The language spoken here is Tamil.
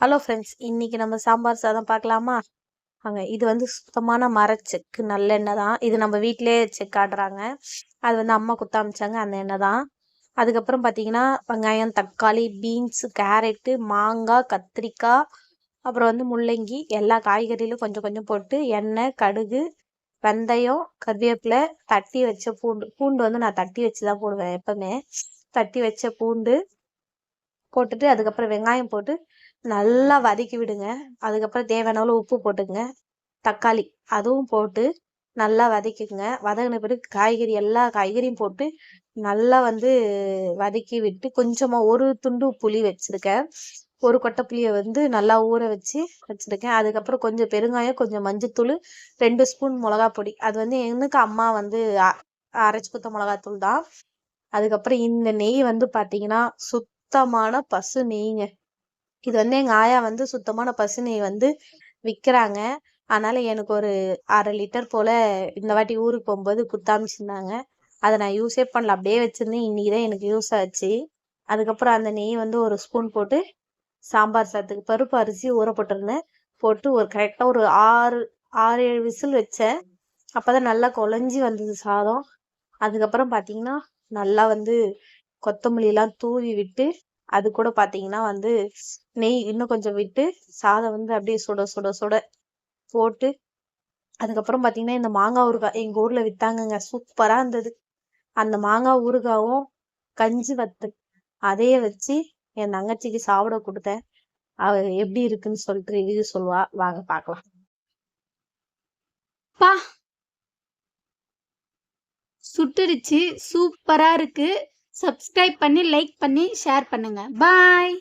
ஹலோ ஃப்ரெண்ட்ஸ், இன்னைக்கு நம்ம சாம்பார் சாதம் பார்க்கலாமா? இது வந்து சுத்தமான மரச்செக்கு நல்லெண்ணெய் தான். இது நம்ம வீட்டிலேயே செக்காடுறாங்க. அது வந்து அம்மா குத்த அமிச்சாங்க, அந்த எண்ணெய் தான். அதுக்கப்புறம் பார்த்தீங்கன்னா வெங்காயம், தக்காளி, பீன்ஸ், கேரட்டு, மாங்காய், கத்திரிக்காய், அப்புறம் வந்து முள்ளங்கி, எல்லா காய்கறியிலும் கொஞ்சம் கொஞ்சம் போட்டு எண்ணெய், கடுகு, வெந்தயம், கருவேப்பிலை, தட்டி வச்ச பூண்டு. பூண்டு வந்து நான் தட்டி வச்சு தான் போடுவேன் எப்பவுமே. தட்டி வச்ச பூண்டு போட்டுட்டு அதுக்கப்புறம் வெங்காயம் போட்டு நல்லா வதக்கி விடுங்க. அதுக்கப்புறம் தேவையான அளவு உப்பு போட்டுங்க. தக்காளி அதுவும் போட்டு நல்லா வதக்கிக்குங்க. வதங்கின பிறகு காய்கறி எல்லா காய்கறியும் போட்டு நல்லா வந்து வதக்கி விட்டு கொஞ்சமா ஒரு துண்டு புளி வச்சிருக்கேன். ஒரு கொட்டை புளியை வந்து நல்லா ஊற வச்சு வச்சிருக்கேன். அதுக்கப்புறம் கொஞ்சம் பெருங்காயம், கொஞ்சம் மஞ்சத்தூள், 2 ஸ்பூன் மிளகா பொடி. அது வந்து எனக்கு அம்மா வந்து அரைச்சு குத்த மிளகாத்தூள் தான். அதுக்கப்புறம் இந்த நெய் வந்து பாத்தீங்கன்னா சுத்தமான பசு நெய்ங்க. இது வந்து எங்க ஆயா வந்து சுத்தமான பசு நெய் வந்து விற்கிறாங்க. அதனால எனக்கு ஒரு 1/2 லிட்டர் போல இந்த வாட்டி ஊருக்கு போகும்போது குத்தாமிச்சிருந்தாங்க. அதை நான் யூஸே பண்ணல, அப்படியே வச்சிருந்தேன். இன்னைக்குதான் எனக்கு யூஸ் ஆச்சு. அதுக்கப்புறம் அந்த நெய் வந்து ஒரு ஸ்பூன் போட்டு சாம்பார் சாதத்துக்கு பருப்பு அரிசி ஊற போட்டிருந்தேன். போட்டு ஒரு கரெக்டாக ஒரு 6-7 விசில் வச்சேன். அப்பதான் நல்லா குழஞ்சி வந்தது சாதம். அதுக்கப்புறம் பார்த்தீங்கன்னா நல்லா வந்து கொத்தமல்லி எல்லாம் தூவி விட்டு அது கூட பார்த்தீங்கன்னா வந்து நெய் இன்னும் கொஞ்சம் விட்டு சாதம் வந்து அப்படியே சுட சுட சுட போட்டு அதுக்கப்புறம் பார்த்தீங்கன்னா இந்த மாங்காய் ஊறுகாய் எங்கள் ஊரில் விற்றாங்கங்க, சூப்பராக இருந்தது. அந்த மாங்காய் ஊறுகாவும் கஞ்சி வத்தல் அதையே வச்சு என் தங்கச்சிக்கு சாப்பிட கொடுத்தேன். அவ எப்படி இருக்குன்னு சொல்லிட்டு ரிவ்யூ சொல்லுவா, வாங்க பார்க்கலாம். பா, சுட்டுருச்சு, சூப்பரா இருக்கு. சப்ஸ்கிரைப் பண்ணி லைக் பண்ணி ஷேர் பண்ணுங்க. பாய்.